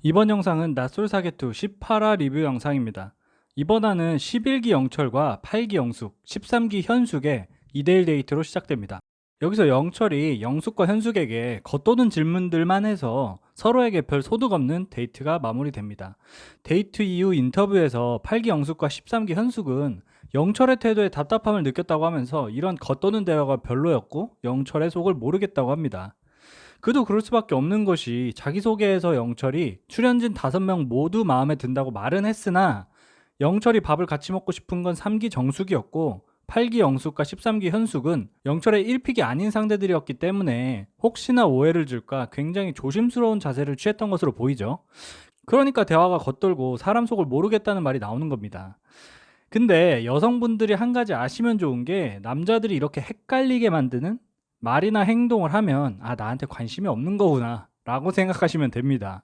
이번 영상은 낫솔사게투 18화 리뷰 영상입니다. 이번 화는 11기 영철과 8기 영숙, 13기 현숙의 2대1 데이트로 시작됩니다. 여기서 영철이 영숙과 현숙에게 겉도는 질문들만 해서 서로에게 별 소득 없는 데이트가 마무리됩니다. 데이트 이후 인터뷰에서 8기 영숙과 13기 현숙은 영철의 태도에 답답함을 느꼈다고 하면서 이런 겉도는 대화가 별로였고 영철의 속을 모르겠다고 합니다. 그도 그럴 수밖에 없는 것이 자기소개에서 영철이 출연진 5명 모두 마음에 든다고 말은 했으나 영철이 밥을 같이 먹고 싶은 건 3기 정숙이었고 8기 영숙과 13기 현숙은 영철의 1픽이 아닌 상대들이었기 때문에 혹시나 오해를 줄까 굉장히 조심스러운 자세를 취했던 것으로 보이죠. 그러니까 대화가 겉돌고 사람 속을 모르겠다는 말이 나오는 겁니다. 근데 여성분들이 한 가지 아시면 좋은 게 남자들이 이렇게 헷갈리게 만드는 말이나 행동을 하면 나한테 관심이 없는 거구나 라고 생각하시면 됩니다.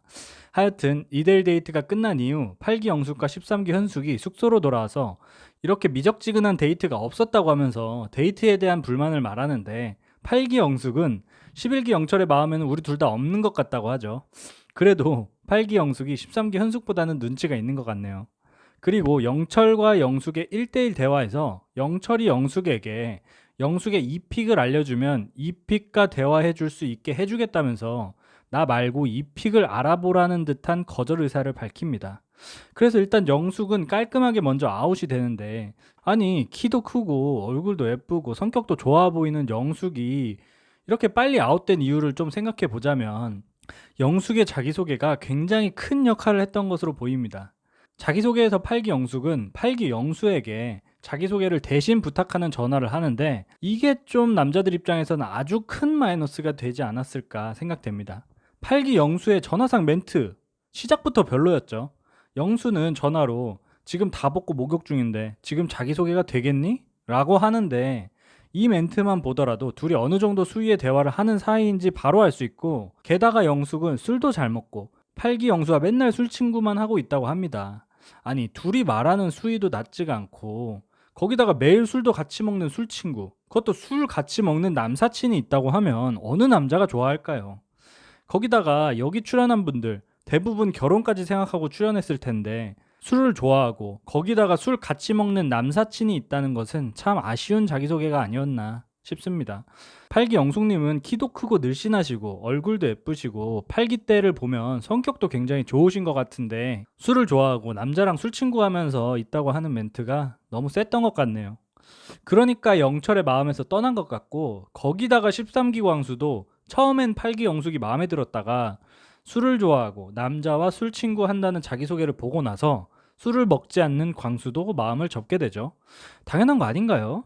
하여튼 2대1 데이트가 끝난 이후 8기 영숙과 13기 현숙이 숙소로 돌아와서 이렇게 미적지근한 데이트가 없었다고 하면서 데이트에 대한 불만을 말하는데 8기 영숙은 11기 영철의 마음에는 우리 둘 다 없는 것 같다고 하죠. 그래도 8기 영숙이 13기 현숙보다는 눈치가 있는 것 같네요. 그리고 영철과 영숙의 1대1 대화에서 영철이 영숙에게 영숙의 2픽을 알려주면 2픽과 대화해 줄 수 있게 해주겠다면서 나 말고 2픽을 알아보라는 듯한 거절 의사를 밝힙니다. 그래서 일단 영숙은 깔끔하게 먼저 아웃이 되는데 아니 키도 크고 얼굴도 예쁘고 성격도 좋아 보이는 영숙이 이렇게 빨리 아웃된 이유를 좀 생각해 보자면 영숙의 자기소개가 굉장히 큰 역할을 했던 것으로 보입니다. 자기소개에서 8기 영숙은 8기 영수에게 자기소개를 대신 부탁하는 전화를 하는데 이게 좀 남자들 입장에서는 아주 큰 마이너스가 되지 않았을까 생각됩니다. 8기 영수의 전화상 멘트 시작부터 별로였죠. 영수는 전화로 지금 다 벗고 목욕 중인데 지금 자기소개가 되겠니? 라고 하는데 이 멘트만 보더라도 둘이 어느 정도 수위의 대화를 하는 사이인지 바로 알 수 있고 게다가 영숙은 술도 잘 먹고 8기 영수와 맨날 술 친구만 하고 있다고 합니다. 아니 둘이 말하는 수위도 낮지가 않고 거기다가 매일 술도 같이 먹는 술 친구 그것도 술 같이 먹는 남사친이 있다고 하면 어느 남자가 좋아할까요? 거기다가 여기 출연한 분들 대부분 결혼까지 생각하고 출연했을 텐데 술을 좋아하고 거기다가 술 같이 먹는 남사친이 있다는 것은 참 아쉬운 자기소개가 아니었나 싶습니다. 8기 영숙님은 키도 크고 늘씬하시고 얼굴도 예쁘시고 8기 때를 보면 성격도 굉장히 좋으신 것 같은데 술을 좋아하고 남자랑 술 친구하면서 있다고 하는 멘트가 너무 셌던 것 같네요. 그러니까 영철의 마음에서 떠난 것 같고 거기다가 13기 광수도 처음엔 8기 영숙이 마음에 들었다가 술을 좋아하고 남자와 술 친구 한다는 자기소개를 보고 나서 술을 먹지 않는 광수도 마음을 접게 되죠. 당연한 거 아닌가요?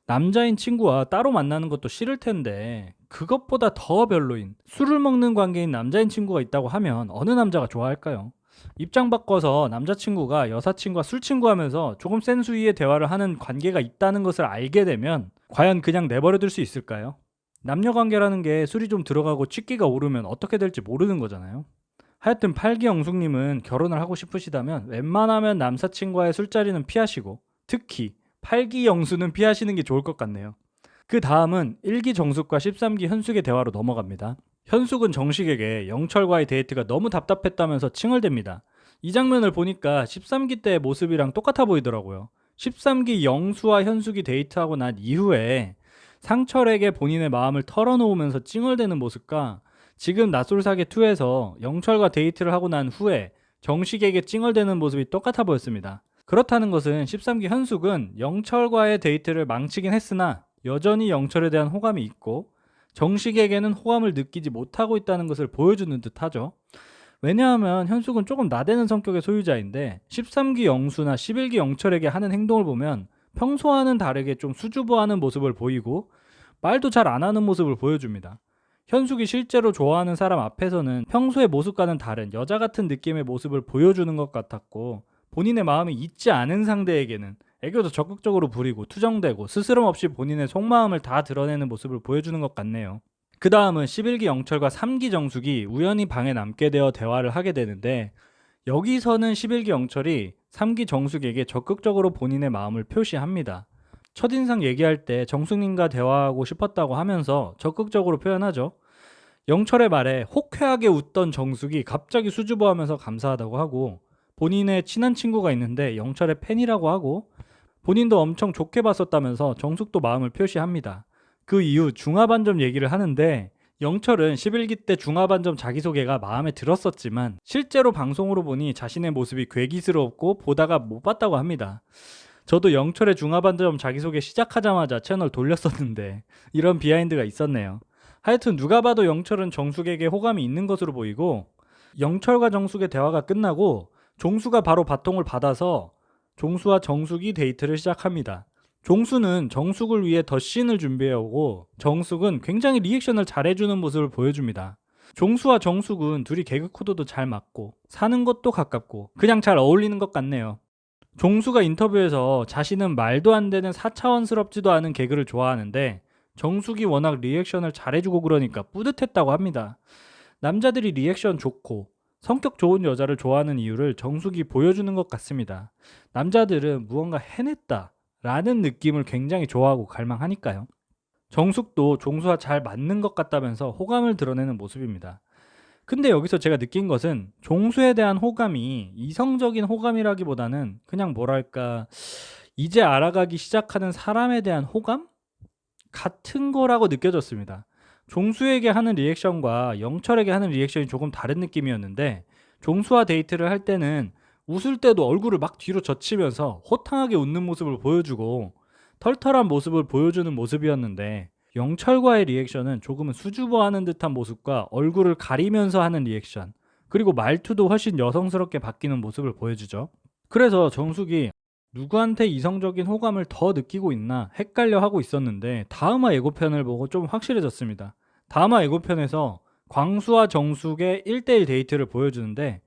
남자인 친구와 따로 만나는 것도 싫을 텐데 그것보다 더 별로인 술을 먹는 관계인 남자인 친구가 있다고 하면 어느 남자가 좋아할까요? 입장 바꿔서 남자친구가 여사친과 술 친구하면서 조금 센 수위의 대화를 하는 관계가 있다는 것을 알게 되면 과연 그냥 내버려둘 수 있을까요? 남녀 관계라는 게 술이 좀 들어가고 취기가 오르면 어떻게 될지 모르는 거잖아요. 하여튼 8기 영숙님은 결혼을 하고 싶으시다면 웬만하면 남사친과의 술자리는 피하시고 특히 8기 영수는 피하시는 게 좋을 것 같네요. 그 다음은 1기 정숙과 13기 현숙의 대화로 넘어갑니다. 현숙은 정식에게 영철과의 데이트가 너무 답답했다면서 칭얼댑니다. 이 장면을 보니까 13기 때의 모습이랑 똑같아 보이더라고요. 13기 영수와 현숙이 데이트하고 난 이후에 상철에게 본인의 마음을 털어놓으면서 찡얼대는 모습과 지금 낯솔사계2에서 영철과 데이트를 하고 난 후에 정식에게 찡얼대는 모습이 똑같아 보였습니다. 그렇다는 것은 13기 현숙은 영철과의 데이트를 망치긴 했으나 여전히 영철에 대한 호감이 있고 정식에게는 호감을 느끼지 못하고 있다는 것을 보여주는 듯하죠. 왜냐하면 현숙은 조금 나대는 성격의 소유자인데 13기 영수나 11기 영철에게 하는 행동을 보면 평소와는 다르게 좀 수줍어하는 모습을 보이고 말도 잘 안 하는 모습을 보여줍니다. 현숙이 실제로 좋아하는 사람 앞에서는 평소의 모습과는 다른 여자 같은 느낌의 모습을 보여주는 것 같았고 본인의 마음이 있지 않은 상대에게는 애교도 적극적으로 부리고 투정대고 스스럼 없이 본인의 속마음을 다 드러내는 모습을 보여주는 것 같네요. 그 다음은 11기 영철과 3기 정숙이 우연히 방에 남게 되어 대화를 하게 되는데 여기서는 11기 영철이 3기 정숙에게 적극적으로 본인의 마음을 표시합니다. 첫인상 얘기할 때 정숙님과 대화하고 싶었다고 하면서 적극적으로 표현하죠. 영철의 말에 호쾌하게 웃던 정숙이 갑자기 수줍어하면서 감사하다고 하고, 본인의 친한 친구가 있는데 영철의 팬이라고 하고, 본인도 엄청 좋게 봤었다면서 정숙도 마음을 표시합니다. 그 이후 중화반점 얘기를 하는데, 영철은 11기 때 중화반점 자기소개가 마음에 들었었지만 실제로 방송으로 보니 자신의 모습이 괴기스럽고 보다가 못 봤다고 합니다. 저도 영철의 중화반점 자기소개 시작하자마자 채널 돌렸었는데 이런 비하인드가 있었네요. 하여튼 누가 봐도 영철은 정숙에게 호감이 있는 것으로 보이고, 영철과 정숙의 대화가 끝나고 종수가 바로 바통을 받아서 종수와 정숙이 데이트를 시작합니다. 종수는 정숙을 위해 더 씬을 준비해오고 정숙은 굉장히 리액션을 잘해주는 모습을 보여줍니다. 종수와 정숙은 둘이 개그 코드도 잘 맞고 사는 것도 가깝고 그냥 잘 어울리는 것 같네요. 종수가 인터뷰에서 자신은 말도 안 되는 4차원스럽지도 않은 개그를 좋아하는데 정숙이 워낙 리액션을 잘해주고 그러니까 뿌듯했다고 합니다. 남자들이 리액션 좋고 성격 좋은 여자를 좋아하는 이유를 정숙이 보여주는 것 같습니다. 남자들은 무언가 해냈다 라는 느낌을 굉장히 좋아하고 갈망하니까요. 정숙도 종수와 잘 맞는 것 같다면서 호감을 드러내는 모습입니다. 근데 여기서 제가 느낀 것은 종수에 대한 호감이 이성적인 호감이라기보다는 그냥 뭐랄까, 이제 알아가기 시작하는 사람에 대한 호감? 같은 거라고 느껴졌습니다. 종수에게 하는 리액션과 영철에게 하는 리액션이 조금 다른 느낌이었는데, 종수와 데이트를 할 때는 웃을 때도 얼굴을 막 뒤로 젖히면서 호탕하게 웃는 모습을 보여주고 털털한 모습을 보여주는 모습이었는데, 영철과의 리액션은 조금은 수줍어하는 듯한 모습과 얼굴을 가리면서 하는 리액션, 그리고 말투도 훨씬 여성스럽게 바뀌는 모습을 보여주죠. 그래서 정숙이 누구한테 이성적인 호감을 더 느끼고 있나 헷갈려 하고 있었는데, 다음화 예고편을 보고 좀 확실해졌습니다. 다음화 예고편에서 광수와 정숙의 1대1 데이트를 보여주는데,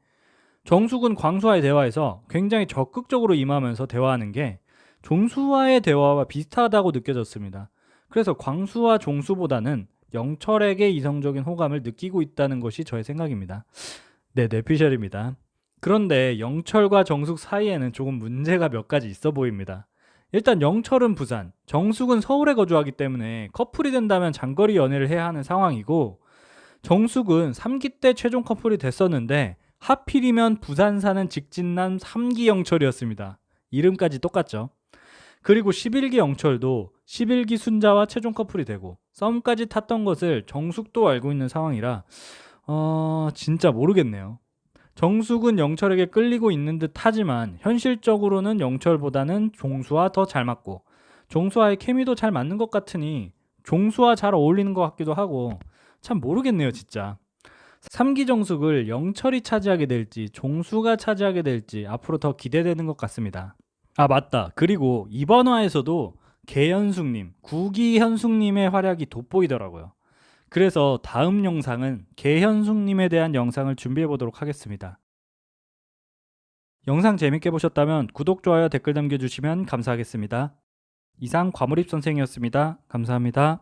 정숙은 광수와의 대화에서 굉장히 적극적으로 임하면서 대화하는 게 종수와의 대화와 비슷하다고 느껴졌습니다. 그래서 광수와 종수보다는 영철에게 이성적인 호감을 느끼고 있다는 것이 저의 생각입니다. 네, 뇌피셜입니다. 그런데 영철과 정숙 사이에는 조금 문제가 몇 가지 있어 보입니다. 일단 영철은 부산, 정숙은 서울에 거주하기 때문에 커플이 된다면 장거리 연애를 해야 하는 상황이고, 정숙은 3기 때 최종 커플이 됐었는데 하필이면 부산 사는 직진남 3기 영철이었습니다. 이름까지 똑같죠. 그리고 11기 영철도 11기 순자와 최종 커플이 되고 썸까지 탔던 것을 정숙도 알고 있는 상황이라 진짜 모르겠네요. 정숙은 영철에게 끌리고 있는 듯 하지만 현실적으로는 영철보다는 종수와 더 잘 맞고 종수와의 케미도 잘 맞는 것 같으니 종수와 잘 어울리는 것 같기도 하고, 참 모르겠네요 진짜. 3기 정숙을 영철이 차지하게 될지 종수가 차지하게 될지 앞으로 더 기대되는 것 같습니다. 아 맞다. 그리고 이번 화에서도 개현숙님, 구기현숙님의 활약이 돋보이더라고요. 그래서 다음 영상은 개현숙님에 대한 영상을 준비해 보도록 하겠습니다. 영상 재밌게 보셨다면 구독, 좋아요, 댓글 남겨주시면 감사하겠습니다. 이상 과몰입 선생이었습니다. 감사합니다.